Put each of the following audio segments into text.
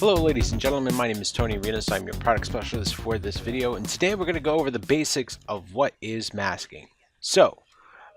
Hello ladies and gentlemen, my name is Tony Arenas. I'm your product specialist for this video, and today we're going to go over the basics of what is masking. So,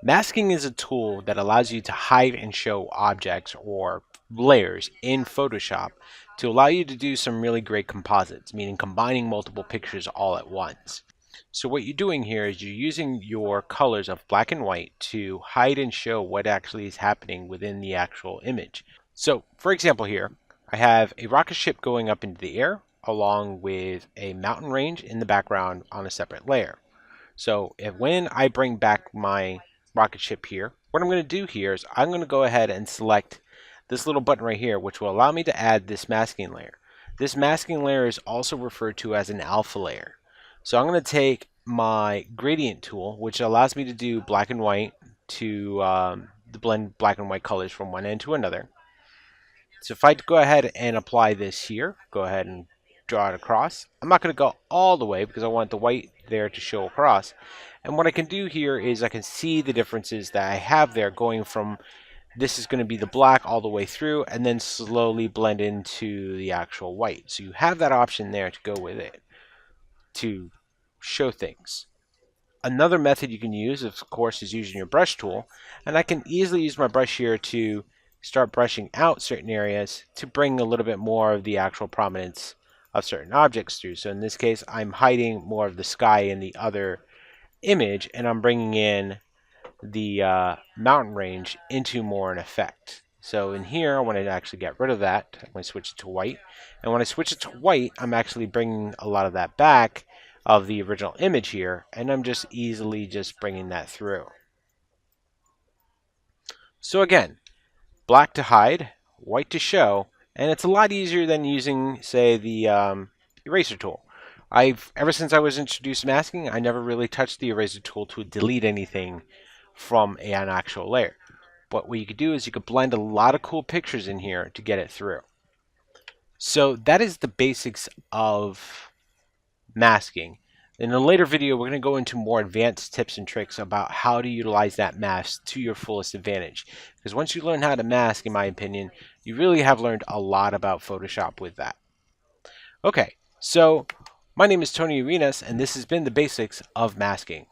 masking is a tool that allows you to hide and show objects or layers in Photoshop to allow you to do some really great composites, meaning combining multiple pictures all at once. So what you're doing here is you're using your colors of black and white to hide and show what actually is happening within the actual image. So, for example here, I have a rocket ship going up into the air along with a mountain range in the background on a separate layer. So when I bring back my rocket ship here, what I'm going to do here is I'm going to go ahead and select this little button right here, which will allow me to add this masking layer. This masking layer is also referred to as an alpha layer. So I'm going to take my gradient tool, which allows me to do black and white to blend black and white colors from one end to another. So if I go ahead and apply this here, go ahead and draw it across. I'm not going to go all the way because I want the white there to show across. And what I can do here is I can see the differences that I have there going from this is going to be the black all the way through and then slowly blend into the actual white. So you have that option there to go with it to show things. Another method you can use, of course, is using your brush tool. And I can easily use my brush here to start brushing out certain areas to bring a little bit more of the actual prominence of certain objects through. So in this case, I'm hiding more of the sky in the other image, and I'm bringing in the mountain range into more in effect. So in here, I want to actually get rid of that. I'm going to switch it to white. And when I switch it to white, I'm actually bringing a lot of that back of the original image here, and I'm just easily just bringing that through. So again, black to hide, white to show, and it's a lot easier than using, say, the eraser tool. Ever since I was introduced to masking, I never really touched the eraser tool to delete anything from an actual layer. But what you could do is you could blend a lot of cool pictures in here to get it through. So that is the basics of masking. In a later video, we're going to go into more advanced tips and tricks about how to utilize that mask to your fullest advantage. Because once you learn how to mask, in my opinion, you really have learned a lot about Photoshop with that. Okay, so my name is Tony Arenas, and this has been the basics of masking.